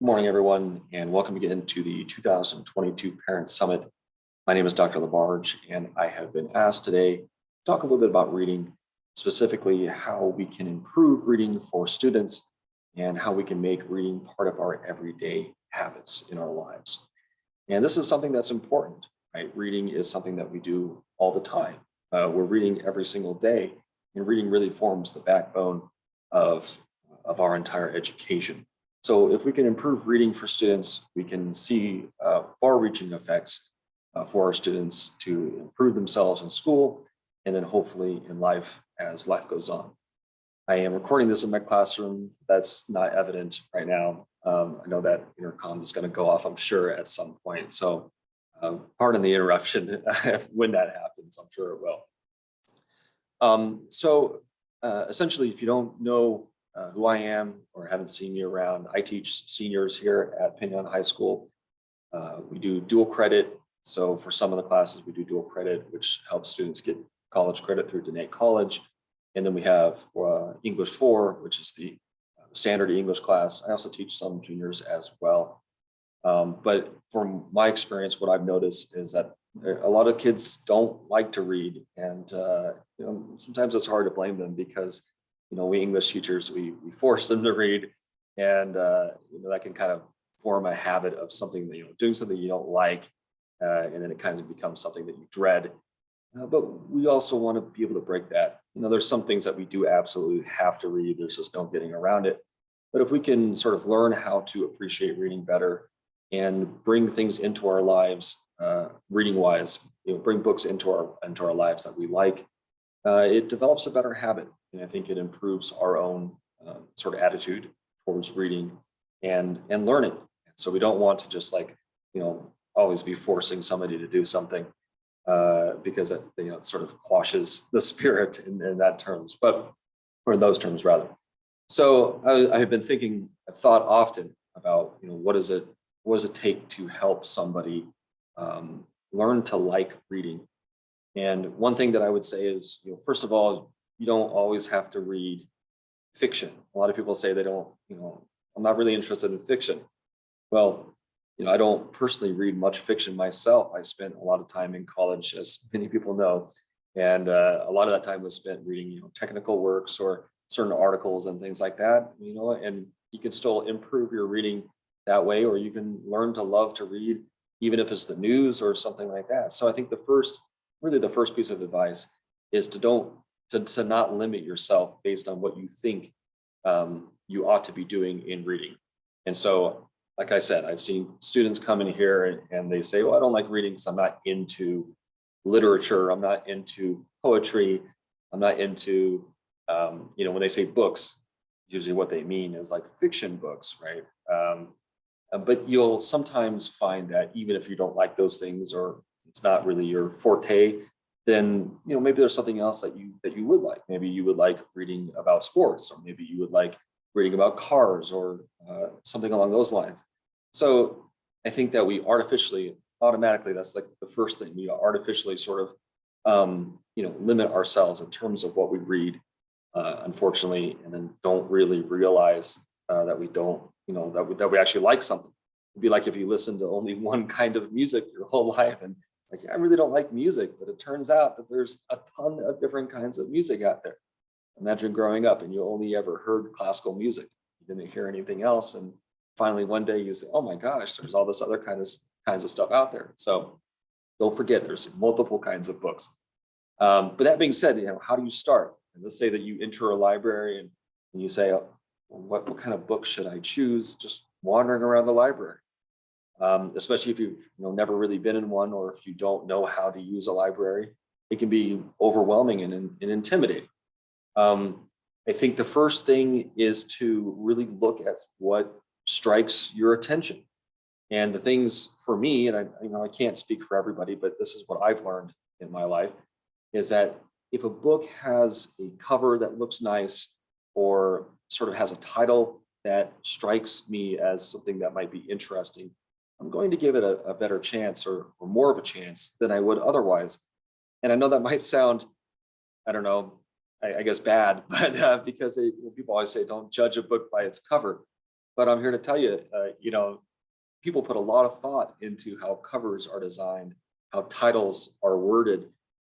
Good morning, everyone, and welcome again to the 2022 Parent Summit. My name is Dr. LaBarge, and I have been asked today to talk a little bit about reading, specifically how we can improve reading for students and how we can make reading part of our everyday habits in our lives. And this is something that's important, right? Reading is something that we do all the time. We're reading every single day, and reading really forms the backbone of our entire education. So if we can improve reading for students, we can see far-reaching effects for our students to improve themselves in school and then hopefully in life as life goes on. I am recording this in my classroom. That's not evident right now. I know that intercom is going to go off, I'm sure, at some point. So pardon the interruption when that happens. I'm sure it will. Essentially, if you don't know who I am or haven't seen me around, I teach seniors here at Pinon High School. We do dual credit. So for some of the classes, we do dual credit, which helps students get college credit through Diné College. And then we have English 4, which is the standard English class. I also teach some juniors as well. But from my experience, what I've noticed is that a lot of kids don't like to read. And sometimes it's hard to blame them because we English teachers, we force them to read, and that can kind of form a habit of something that, doing something you don't like, and then it kind of becomes something that you dread. But we also want to be able to break that. There's some things that we do absolutely have to read. There's just no getting around it. But if we can sort of learn how to appreciate reading better and bring things into our lives, reading wise, bring books into our lives that we like, it develops a better habit. And I think it improves our own sort of attitude towards reading and learning. So we don't want to just always be forcing somebody to do something because it sort of quashes the spirit in that terms, or in those terms rather. So I have been thinking, I've thought often about what does it take to help somebody learn to like reading. And one thing that I would say is, first of all, you don't always have to read fiction. A lot of people say they don't, I'm not really interested in fiction. Well, I don't personally read much fiction myself. I spent a lot of time in college, as many people know, and a lot of that time was spent reading, technical works or certain articles and things like that, and you can still improve your reading that way, or you can learn to love to read, even if it's the news or something like that. So I think the first piece of advice is to not limit yourself based on what you think you ought to be doing in reading. And so, like I said, I've seen students come in here and they say, well, I don't like reading because I'm not into literature. I'm not into poetry. I'm not into, when they say books, usually what they mean is like fiction books, right? But you'll sometimes find that even if you don't like those things or it's not really your forte, then maybe there's something else that you would like. Maybe you would like reading about sports, or maybe you would like reading about cars, or something along those lines. So I think that we automatically, that's like the first thing, we artificially sort of limit ourselves in terms of what we read, unfortunately, and then don't really realize that we don't, that we actually like something. It'd be like if you listen to only one kind of music your whole life and I really don't like music, but it turns out that there's a ton of different kinds of music out there. Imagine growing up and you only ever heard classical music. You didn't hear anything else. And finally, one day you say, oh my gosh, there's all this other kinds of stuff out there. So don't forget, there's multiple kinds of books. But that being said, how do you start? And let's say that you enter a library and you say, oh, what kind of book should I choose? Just wandering around the library. Especially if you've never really been in one, or if you don't know how to use a library, it can be overwhelming and intimidating. I think the first thing is to really look at what strikes your attention. And the things for me, and I can't speak for everybody, but this is what I've learned in my life, is that if a book has a cover that looks nice, or sort of has a title that strikes me as something that might be interesting, I'm going to give it a better chance, or more of a chance than I would otherwise. And I know that might sound, I don't know, I guess bad, but because people always say, don't judge a book by its cover. but I'm here to tell you, people put a lot of thought into how covers are designed, how titles are worded,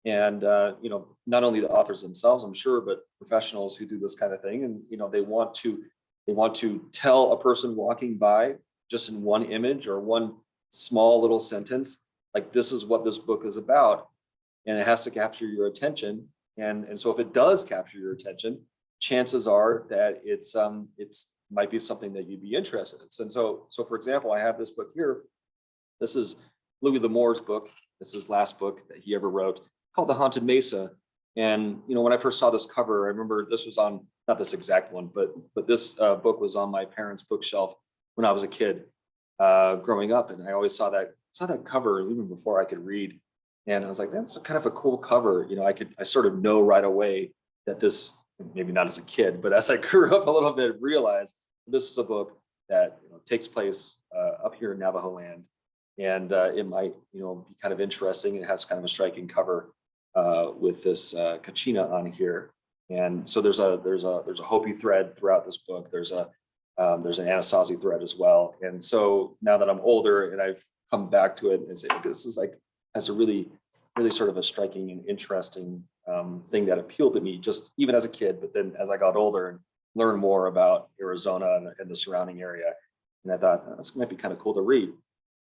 and not only the authors themselves, I'm sure, but professionals who do this kind of thing, and they want to tell a person walking by just in one image or one small little sentence, like this is what this book is about, and it has to capture your attention. And so if it does capture your attention, chances are that it's might be something that you'd be interested in. And so for example, I have this book here. This is Louis L'Amour's book. This is his last book that he ever wrote, called The Haunted Mesa. And when I first saw this cover, I remember this was on, not this exact one, but this book was on my parents' bookshelf when I was a kid growing up, and I always saw that cover even before I could read, and I was like, that's kind of a cool cover. I sort of know right away that this, maybe not as a kid, but as I grew up a little bit, realized this is a book that takes place up here in Navajo land, and it might be kind of interesting. It has kind of a striking cover with this Kachina on here, and so there's a Hopi thread throughout this book. There's an Anasazi thread as well. And so now that I'm older and I've come back to it and say, this is like, has a really sort of a striking and interesting thing that appealed to me just even as a kid, but then as I got older and learned more about Arizona and the surrounding area, and I thought, oh, this might be kind of cool to read.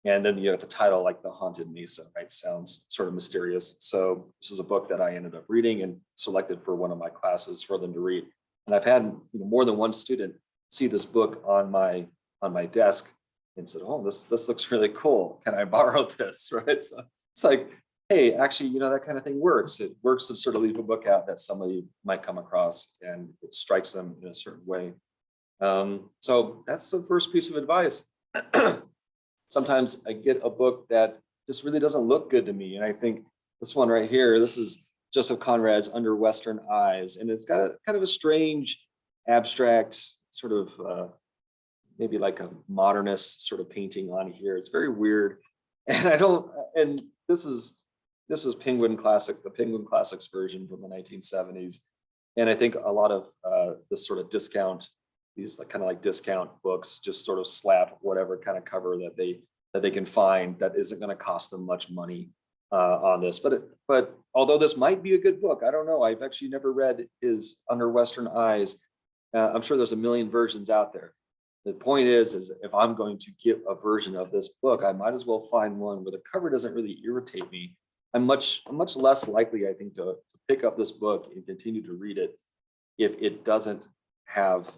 And then the title, like The Haunted Mesa, right, sounds sort of mysterious. So this is a book that I ended up reading and selected for one of my classes for them to read. And I've had more than one student see this book on my desk and said, oh, this looks really cool. Can I borrow this? Right. So it's like, hey, actually, that kind of thing works. It works to sort of leave a book out that somebody might come across and it strikes them in a certain way. So that's the first piece of advice. Sometimes I get a book that just really doesn't look good to me. And I think this one right here, this is Joseph Conrad's Under Western Eyes. And it's got a kind of a strange, abstract, sort of maybe like a modernist sort of painting on here. It's very weird. And this is Penguin Classics, the Penguin Classics version from the 1970s. And I think a lot of this sort of discount, these kind of like discount books just sort of slap whatever kind of cover that they can find that isn't going to cost them much money on this. But although this might be a good book, I don't know. I've actually never read his Under Western Eyes. I'm sure there's a million versions out there. The point is if I'm going to get a version of this book, I might as well find one where the cover doesn't really irritate me. I'm much less likely, I think, to pick up this book and continue to read it if it doesn't have,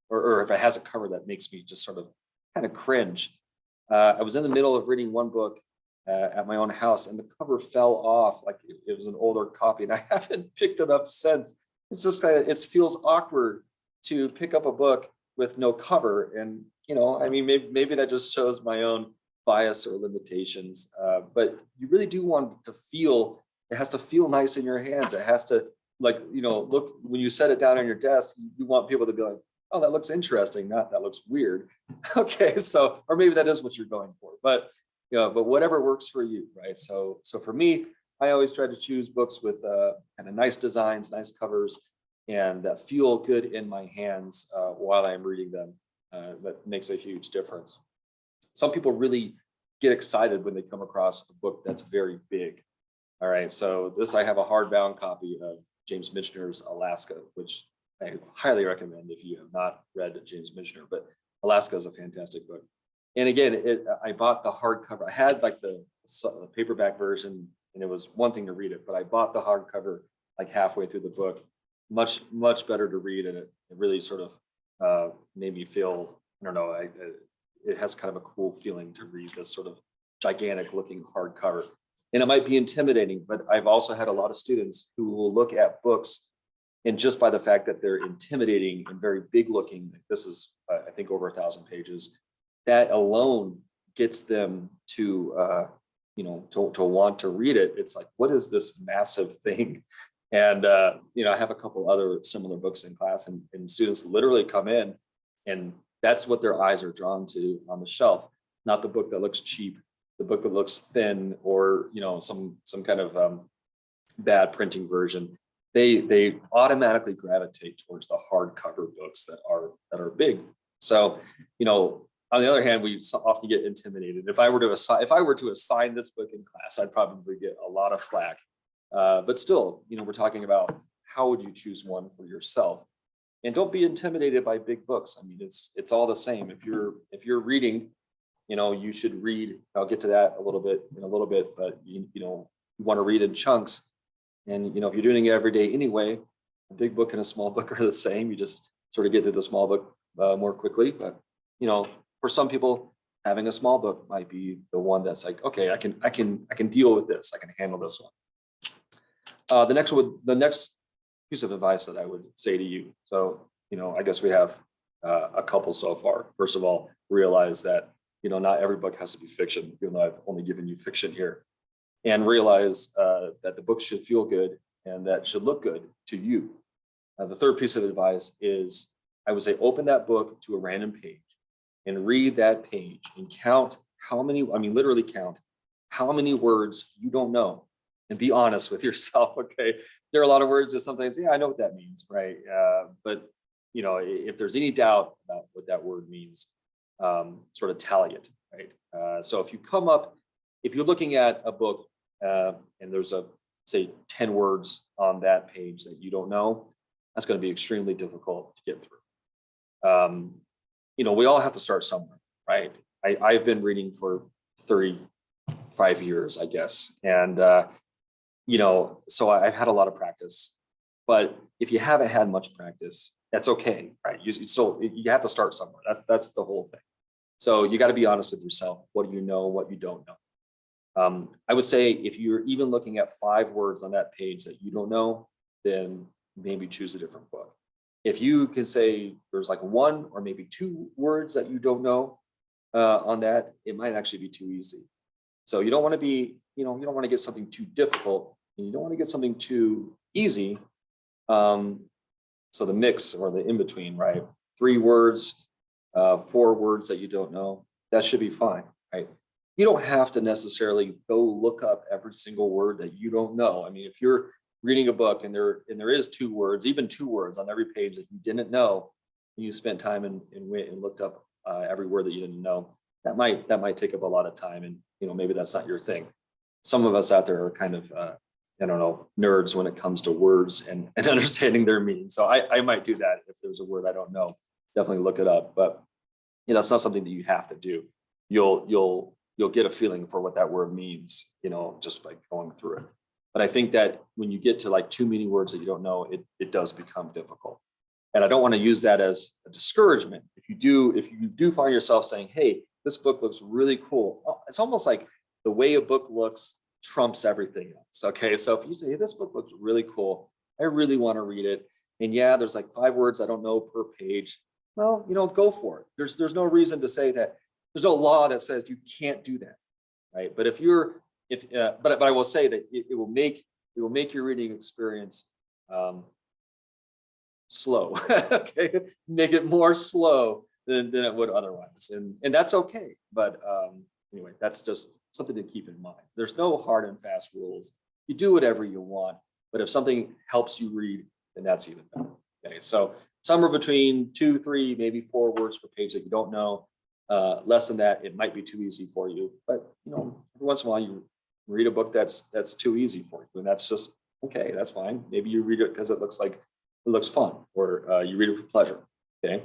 or if it has a cover that makes me just sort of kind of cringe. I was in the middle of reading one book at my own house, and the cover fell off. Like it was an older copy, and I haven't picked it up since. It's just kind of, it feels awkward to pick up a book with no cover. And, I mean, maybe that just shows my own bias or limitations. But you really do want to feel, it has to feel nice in your hands. It has to, like, look, when you set it down on your desk, you want people to be like, oh, that looks interesting, not that looks weird. Okay, so, or maybe that is what you're going for, but whatever works for you, right? So for me, I always try to choose books with kind of nice designs, nice covers, and that feel good in my hands while I'm reading them. That makes a huge difference. Some people really get excited when they come across a book that's very big. All right, so I have a hardbound copy of James Michener's Alaska, which I highly recommend if you have not read James Michener, but Alaska is a fantastic book. And again, I bought the hardcover. I had like the paperback version, and it was one thing to read it, but I bought the hardcover like halfway through the book. Much better to read, and it really sort of made me feel, I don't know, it has kind of a cool feeling to read this sort of gigantic looking hardcover. And it might be intimidating, but I've also had a lot of students who will look at books, and just by the fact that they're intimidating and very big looking, this is, I think, over 1,000 pages, that alone gets them to want to read it. It's like, what is this massive thing? And I have a couple other similar books in class, and students literally come in, and that's what their eyes are drawn to on the shelf, not the book that looks cheap, the book that looks thin, or some kind of bad printing version. They automatically gravitate towards the hardcover books that are big. So, on the other hand, we often get intimidated. If I were to assign this book in class, I'd probably get a lot of flack. But still, we're talking about how would you choose one for yourself? And don't be intimidated by big books. I mean, it's all the same. If you're reading, you should read. I'll get to that in a little bit, but you want to read in chunks. And if you're doing it every day anyway, a big book and a small book are the same. You just sort of get to the small book more quickly. But for some people, having a small book might be the one that's like, okay, I can deal with this. I can handle this one. The next piece of advice that I would say to you. So, I guess we have a couple so far. First of all, realize that, not every book has to be fiction, even though I've only given you fiction here. And realize that the book should feel good and that should look good to you. The third piece of advice is, I would say, open that book to a random page and read that page and count literally count how many words you don't know, and be honest with yourself. Okay. There are a lot of words that sometimes, I know what that means, right? But if there's any doubt about what that word means, sort of tally it, right? So if you're looking at a book and there's say 10 words on that page that you don't know, that's going to be extremely difficult to get through. We all have to start somewhere, right? I've been reading for 35 years, I guess. And, so I've had a lot of practice, but if you haven't had much practice, that's okay, right? You have to start somewhere. That's the whole thing. So you got to be honest with yourself. What do you know? What you don't know? I would say if you're even looking at 5 words on that page that you don't know, then maybe choose a different book. If you can say there's like 1 or maybe 2 words that you don't know on that, it might actually be too easy. So you don't want to be, you don't want to get something too difficult, and you don't want to get something too easy. So the mix or the in between, right? 3 words, 4 words that you don't know, that should be fine, right? You don't have to necessarily go look up every single word that you don't know. I mean, if you're reading a book and there is 2 words, even 2 words on every page that you didn't know, and you spent time and went and looked up every word that you didn't know, that might take up a lot of time, and maybe that's not your thing. Some of us out there are kind of nerds when it comes to words and understanding their meaning. So I might do that if there's a word I don't know. Definitely look it up, but it's not something that you have to do. You'll get a feeling for what that word means, just by going through it. But I think that when you get to like too many words that you don't know, it does become difficult. And I don't want to use that as a discouragement. If you do find yourself saying, hey, this book looks really cool, it's almost like the way a book looks trumps everything else. Okay. So if you say, hey, this book looks really cool, I really want to read it. And yeah, there's like 5 words I don't know per page. Well, go for it. There's no reason to say that. There's no law that says you can't do that. Right. But but I will say that it will make your reading experience slow. Okay. Make it more slow than it would otherwise. And that's okay. But anyway, that's just something to keep in mind. There's no hard and fast rules. You do whatever you want, but if something helps you read, then that's even better. Okay, so somewhere between 2, 3, maybe 4 words per page that you don't know. Less than that, it might be too easy for you. But every once in a while, you read a book that's too easy for you, and that's just okay. That's fine. Maybe you read it because it looks fun, or you read it for pleasure. Okay.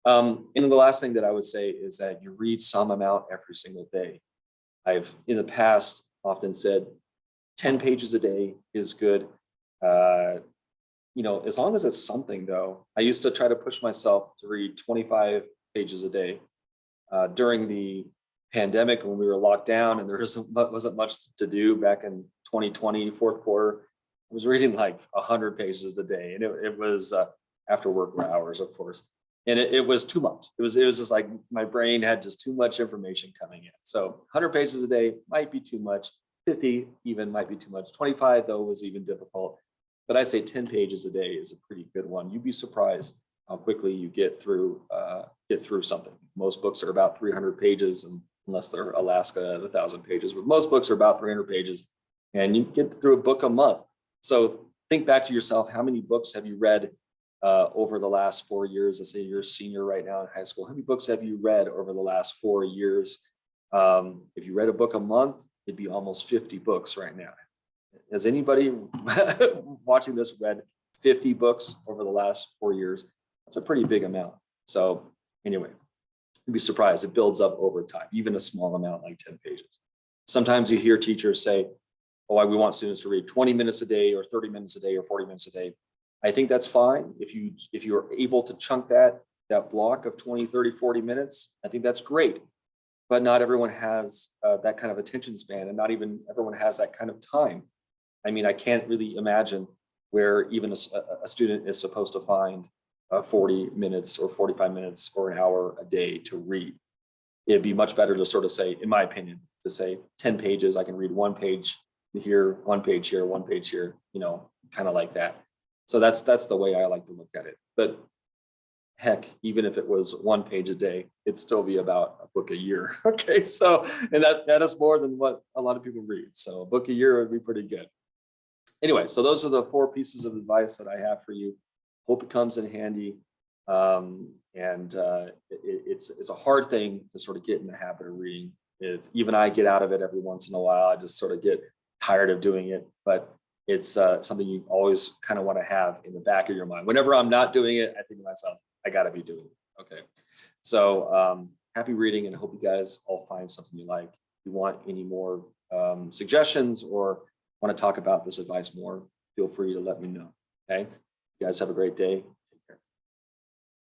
And then the last thing that I would say is that you read some amount every single day. I've in the past often said 10 pages a day is good. As long as it's something, though. I used to try to push myself to read 25 pages a day. During the pandemic, when we were locked down and there wasn't much to do back in 2020, fourth quarter, I was reading like 100 pages a day. And it was after work hours, of course. And it was too much. It was just like my brain had just too much information coming in. So 100 pages a day might be too much. 50 even might be too much. 25 though was even difficult. But I say 10 pages a day is a pretty good one. You'd be surprised how quickly you get through something. Most books are about 300 pages, and unless they're Alaska, 1,000 pages. But most books are about 300 pages, and you get through a book a month. So think back to yourself. How many books have you read over the last 4 years? Let's say you're a senior right now in high school. How many books have you read over the last 4 years? If you read a book a month, it'd be almost 50 books right now. Has anybody watching this read 50 books over the last 4 years? That's a pretty big amount. So anyway, you'd be surprised. It builds up over time, even a small amount like 10 pages. Sometimes you hear teachers say, oh, we want students to read 20 minutes a day or 30 minutes a day or 40 minutes a day. I think that's fine. If you're able to chunk that block of 20, 30, 40 minutes, I think that's great. But not everyone has that kind of attention span, and not even everyone has that kind of time. I mean, I can't really imagine where even a student is supposed to find 40 minutes or 45 minutes or an hour a day to read. It'd be much better to sort of say, in my opinion, to say 10 pages, I can read 1 page here, 1 page here, 1 page here, kind of like that. So that's the way I like to look at it. But heck, even if it was 1 page a day, it'd still be about a book a year. Okay, so, and that is more than what a lot of people read. So a book a year would be pretty good. Anyway, so those are the 4 pieces of advice that I have for you. Hope it comes in handy. It's a hard thing to sort of get in the habit of reading. Even I get out of it every once in a while. I just sort of get tired of doing it, but it's something you always kind of want to have in the back of your mind. Whenever I'm not doing it, I think to myself, I got to be doing it. Okay. So happy reading, and I hope you guys all find something you like. If you want any more suggestions or want to talk about this advice more, feel free to let me know. Okay. You guys have a great day.